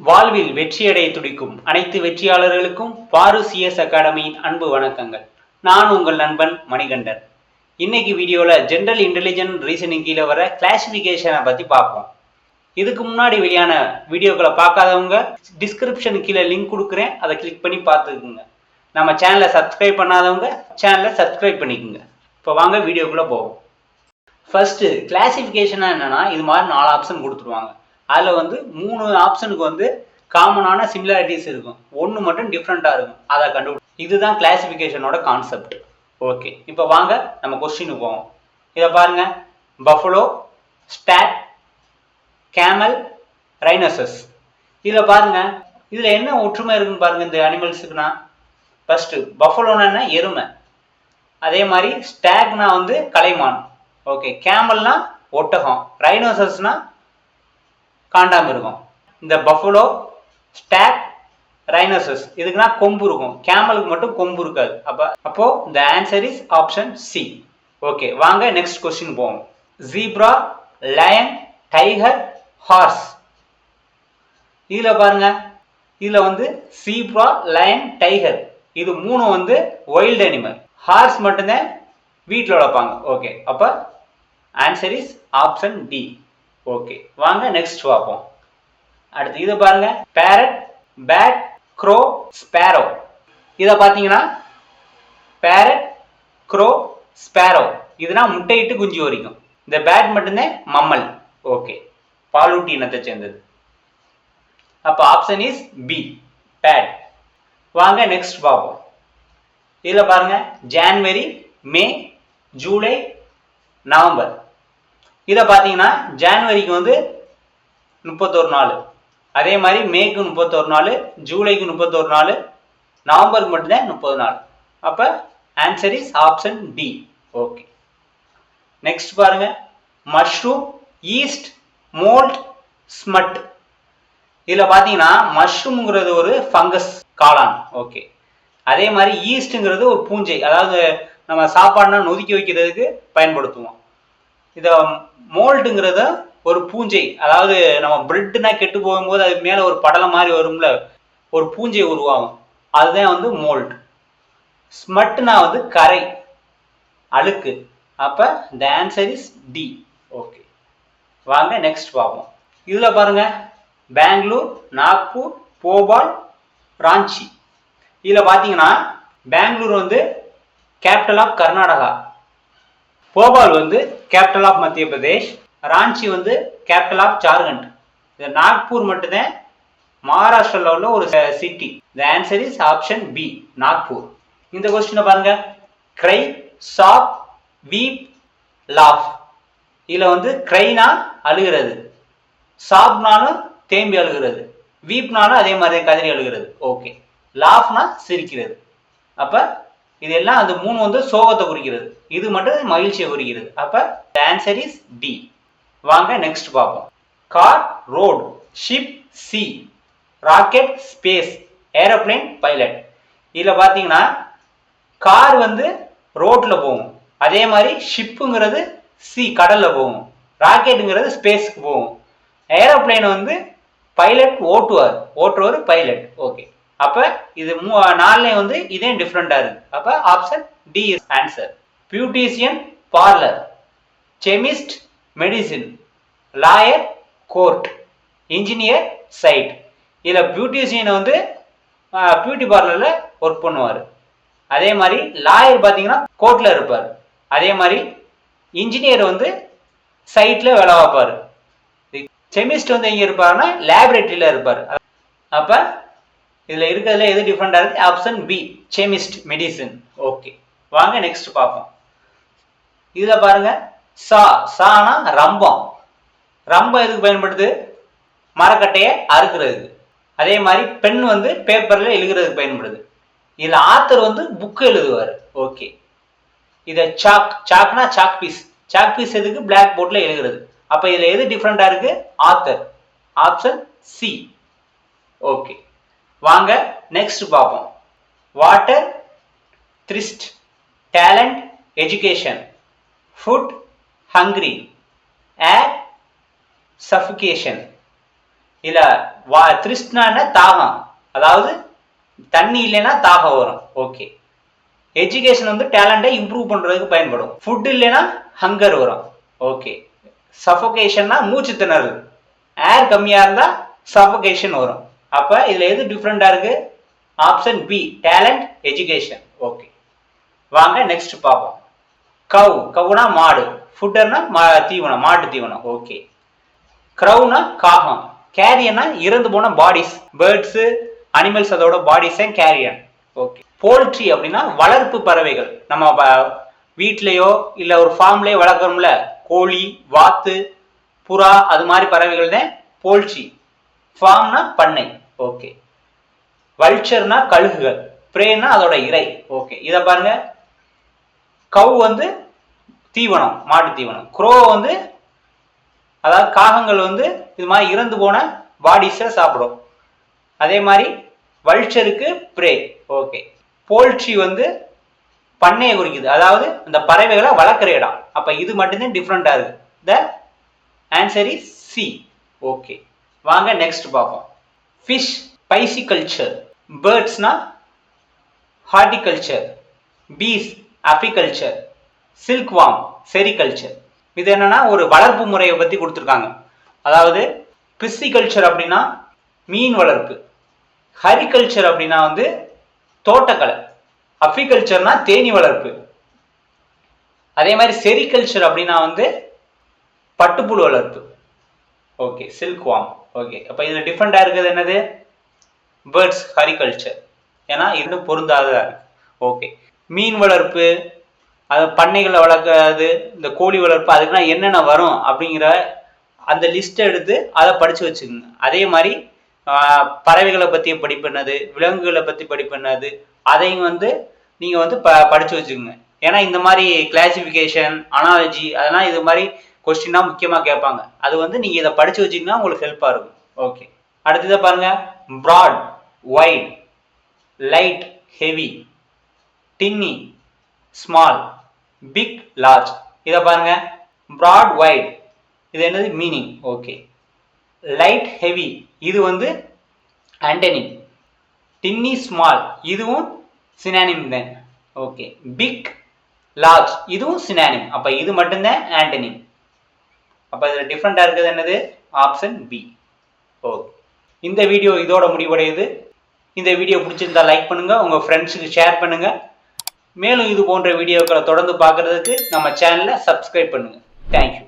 வாழ்வில் வெற்றியடைய துடிக்கும் அனைத்து வெற்றியாளர்களுக்கும் பாரு சிஎஸ் அகாடமியின் அன்பு வணக்கங்கள். நான் உங்கள் நண்பன் மணிகண்டன். இன்னைக்கு வீடியோவில் ஜென்ரல் இன்டெலிஜென்ட் ரீசனிங் கீழே வர கிளாசிஃபிகேஷனை பற்றி பார்ப்போம். இதுக்கு முன்னாடி வெளியான வீடியோக்களை பார்க்காதவங்க டிஸ்கிரிப்ஷன் கீழே லிங்க் கொடுக்குறேன், அதை கிளிக் பண்ணி பார்த்துக்குங்க. நம்ம சேனலை சப்ஸ்கிரைப் பண்ணாதவங்க சேனலை சப்ஸ்கிரைப் பண்ணிக்கோங்க. இப்போ வாங்க வீடியோக்குள்ளே போவோம். ஃபர்ஸ்ட்டு கிளாசிஃபிகேஷனாக என்னென்னா, இது மாதிரி 4 ஆப்ஷன் கொடுத்துருவாங்க. அதில் 3 ஆப்ஷனுக்கு காமனான சிமிலாரிட்டிஸ் இருக்கும், ஒன்று மட்டும் டிஃப்ரெண்ட்டாக இருக்கும். அதை இதுதான் கிளாசிஃபிகேஷனோட கான்செப்ட். ஓகே, இப்போ வாங்க நம்ம கொஸ்டினுக்கு போவோம். இதை பாருங்க, பஃபலோ, ஸ்டாக், கேமல், ரைனோசஸ். இதில் பாருங்க, இதில் என்ன ஒற்றுமை இருக்குன்னு பாருங்க. இந்த அனிமல்ஸுக்குன்னா ஃபர்ஸ்ட் பஃபலோனா எருமை, அதே மாதிரி ஸ்டாக்னா கலைமான், ஓகே, கேமல்னா ஒட்டகம், ரைனோசஸ்னா காண்டாமிருகம். இந்த பஃபலோ, ஸ்டாக், ரைனோசஸ் இதுக்குன்னா கொம்பு இருக்கும், கேமலுக்கு மட்டும் கொம்பு இருக்காது. அப்போ இந்த answer is option C. Okay, வாங்க நெக்ஸ்ட் கொஸ்டின் போவோம். Zebra, lion, tiger, horse. இதுல பாருங்க, இதுல ஜீப்ரா, லயன், டைகர் இது 3 வைல்ட் அனிமல். ஹார்ஸ் மட்டும்தான் வீட்டில் வளர்ப்பாங்க. ஓகே, அப்ப answer is option D. Okay, வாங்க நெக்ஸ்ட் பார்ப்போம். அடுத்து இதை பாருங்க, பேரட், பேட், க்ரோ, ஸ்பேரோ. இதை பார்த்தீங்கன்னா பேரட், க்ரோ, ஸ்பேரோ இதுனா முட்டையிட்டு குஞ்சு வரைக்கும். இந்த பேட் மட்டும்தான் மம்மல். ஓகே, பாலூட்டி இனத்தை சேர்ந்தது. அப்போ ஆப்ஷன் இஸ் பி, பேட். வாங்க நெக்ஸ்ட் பார்ப்போம். இதில் பாருங்க, ஜான்வரி, மே, ஜூலை, நவம்பர். இதை பார்த்தீங்கன்னா ஜான்வரிக்கு 31 நாள், அதே மாதிரி மேக்கு 31 நாள், ஜூலைக்கு 31 நாள், நவம்பருக்கு மட்டும்தான் 30 நாள். அப்போ answer is option D. Okay, next பாருங்க, மஷ்ரூம், ஈஸ்ட், மோல்ட், ஸ்மட். இதில் பார்த்தீங்கன்னா மஷ்ரூம்ங்கிறது ஒரு ஃபங்கஸ், காளான். ஓகே, அதே மாதிரி ஈஸ்ட்டுங்கிறது ஒரு பூஞ்சை, அதாவது நம்ம சாப்பாடுனா நொதுக்கி வைக்கிறதுக்கு பயன்படுத்துவோம். இதை மோல்டுங்கிறத ஒரு பூஞ்சை, அதாவது நம்ம பிரெட்னா கெட்டு போகும்போது அது மேலே ஒரு படலை மாதிரி வரும்ல, ஒரு பூஞ்சை உருவாகும், அதுதான் மோல்ட். ஸ்மட்னா கரை, அழுக்கு. அப்போ இந்த ஆன்சர் இஸ் டி. ஓகே, வாங்க நெக்ஸ்ட் பார்ப்போம். இதில் பாருங்க, பெங்களூர், நாக்பூர், போபால், ராஞ்சி. இதில் பார்த்தீங்கன்னா Bangalore capital of Karnataka, Bhopal capital of Madhya Pradesh, Ranchi capital of Jharkhand. இந்த நாக்பூர் மட்டும்தான் மகாராஷ்டிராவில் உள்ள ஒரு சிட்டி. இந்த answer is option B, Nagpur. இந்த கொஸ்டினை பாருங்க, கிரை, சாப், வீப், லாஃப். இதில் கிரைனா அழுகிறது, சாப்னாலும் தேம்பி அழுகிறது, வீப்னாலும் அதே மாதிரி கதறி அழுகிறது. ஓகே, லாஃப்னா சிரிக்கிறது. அப்போ இதெல்லாம் அந்த 3 சோகத்தை குறிக்கிறது, இது மட்டும் மகிழ்ச்சியை குறிக்கிறது. அப்ப ஆன்சர் இஸ் டி. வாங்க நெக்ஸ்ட் பார்ப்போம். Car, road, ship, sea, rocket, space, aeroplane, pilot. இதுல பாத்தீங்கன்னா கார் ரோட்ல போகும், அதே மாதிரி ஷிப்புங்கிறது சி கடல்ல போகும், ராக்கெட்டுங்கிறது ஸ்பேஸ்க்கு போகும், ஏரோப்ளேன் பைலட் ஓட்டுறவர் பைலட். ஓகே, அப்ப இது 4 இதே டிஃப்ரெண்டா இருக்கு. அப்ப option D is answer. Beautician, parlour, chemist, medicine, lawyer, court, engineer, site. இதுல பியூட்டிஷியன் பியூட்டி பார்லர்ல ஒர்க் பண்ணுவார், அதே மாதிரி லாயர் பார்த்தீங்கன்னா கோர்ட்ல இருப்பார், அதே மாதிரி இன்ஜினியர் சைட்ல வேலை பார்ப்பார், கெமிஸ்ட் எங்க இருப்பாருன்னா லேபரேட்டரியில இருப்பார். அப்ப இதுல இருக்கிறதுல எது டிஃபரெண்டா இருக்கு? Option B, chemist, medicine. Okay, வாங்க நெக்ஸ்ட் பார்ப்போம். இதுல பாருங்க, சானா ரம்பம். ரம்பம் எதுக்கு பயன்படுது? மரக்கட்டையை அறுக்கிறதுக்கு. அதே மாதிரி பெண் பேப்பர்ல எழுதுறதுக்கு பயன்படுது. இதுல ஆத்தர் புக் எழுதுவார். ஓகே, இத சாக்னா சாக் பீஸ். சாக் பீஸ் எதுக்கு? பிளாக் போர்ட்ல எழுதுறது. அப்ப இதுல எது டிஃபரெண்டா இருக்கு? ஆத்தர். Option C. ஓகே, வாங்க நெக்ஸ்ட் பார்ப்போம். Water, thirst, talent, education, food, hungry, air, suffocation. இல்ல திருஷ்ணான தாகம், அதாவது தண்ணி இல்லைன்னா தாகம் வரும். ஓகே. எஜுகேஷன் வந்து டேலண்டை இம்ப்ரூவ் பண்றதுக்கு பயன்படும். ஃபுட் இல்லைன்னா ஹங்கர் வரும். ஓகே. சஃபோகேஷன்னா மூச்சு திணறல், ஏர் கம்மியா இருந்தா சஃபோகேஷன் வரும். அப்ப இதுல எது டிஃப்ரெண்டா இருக்கு? Option B, talent education. Okay, வாங்க நெக்ஸ்ட் பார்ப்போம். கவுனா மாடு, ஃபுட்டர்னா தீவனம், மாட்டு தீவனம். ஓகே. க்ரௌனா காகம், கேரியனா இறந்து போன பாடிஸ், பேர்ட்ஸ் அனிமல்ஸ் அதோட பாடிஸ் கேரியன். ஓகே. போல்ட்ரி அப்படின்னா வளர்ப்பு பறவைகள், நம்ம வீட்லயோ இல்ல ஒரு ஃபார்ம்லயோ வளர்க்குறோம்ல, கோழி, வாத்து, புறா, அது மாதிரி பறவைகள் தான் போல்ட்ரி. ஃபார்ம்னா பண்ணை. ஓகே. வல்ச்சர்னா கழுகுகள், பிரேனா அதோட இறை. ஓகே, இத பாருங்க. கவ் வந்து தீவனம், மாட்டு தீவனம். க்ரோ வந்து அதாவது காகங்கள் வந்து இது மாதிரி இறந்து போன பாடிஸை சாப்பிடும். அதே மாதிரி வல்ச்சருக்கு பிரே. ஓகே. போல்ட்ரி வந்து பண்ணையை குறிக்குது, அதாவது இந்த பறவைகளை வளர்க்குற இடம். அப்ப இது மட்டும்தான் டிஃப்ரெண்டா இருக்கு. The answer is C. Okay, வாங்க நெக்ஸ்ட் பார்ப்போம். ஃபிஷ் பைசிகல்ச்சர், பேர்ட்ஸ்னா horticulture, bees apiculture, silk worm sericulture. இது என்னன்னா ஒரு வளர்ப்பு முறையை பத்தி கொடுத்துருக்காங்க. அதாவது பிசிகல்ச்சர் அப்படின்னா மீன் வளர்ப்பு, ஹரிகல்ச்சர் அப்படின்னா வந்து தோட்டக்கலை, அபிகல்ச்சர்னா தேனி வளர்ப்பு, அதே மாதிரி செரிகல்ச்சர் அப்படின்னா வந்து பட்டுப்புழு வளர்ப்பு. Okay, silk warm. ஓகே, அப்ப இதுல டிஃப்ரெண்டா இருக்கிறது என்னது? பேர்ட்ஸ் ஹரிகல்ச்சர், ஏன்னா இது பொருந்தாததா இருக்கு. ஓகே. மீன் வளர்ப்பு, அது பண்ணைகளை வளர்க்கறது, இந்த கோழி வளர்ப்பு, அதுக்குன்னா என்னென்ன வரும் அப்படிங்கிற அந்த லிஸ்ட் எடுத்து அதை படிச்சு வச்சுக்கோங்க. அதே மாதிரி பறவைகளை பத்தி படிப்பினது, விலங்குகளை பத்தி படிப்பினது, அதையும் வந்து நீங்க வந்து படிச்சு வச்சுக்கோங்க. ஏன்னா இந்த மாதிரி கிளாசிபிகேஷன், அனாலஜி, அதெல்லாம் இது மாதிரி கொஸ்டினா முக்கியமா கேட்பாங்க. அது வந்து நீங்க இதை படிச்சு வச்சீங்கன்னா உங்களுக்கு ஹெல்ப்பா இருக்கும். ஓகே, அடுத்ததை பாருங்க. Broad, wide, light, heavy, tiny, small, big, large. இதை பாருங்க. பிராட், வைட், இது என்னது? மீனிங். ஓகே. லைட், ஹெவி, இது வந்து ஆண்டனிம். டின்னி, ஸ்மால், இதுவும் சினானிம் தான். ஓகே. பிக், லார்ஜ், இதுவும் சினானிம். அப்ப இது மட்டும்தான் ஆண்டனிம். அப்ப இதுல டிஃபரெண்டா இருக்கிறது என்னது? Option B. ஓகே, இந்த வீடியோ இதோட முடிவடையுது. இந்த வீடியோ பிடிச்சிருந்தா லைக் பண்ணுங்க, உங்க ஃப்ரெண்ட்ஸுக்கு ஷேர் பண்ணுங்க. மேலும் இது போன்ற வீடியோக்களை தொடர்ந்து பார்க்கறதுக்கு நம்ம சேனலை சப்ஸ்கிரைப் பண்ணுங்க. தேங்க்யூ.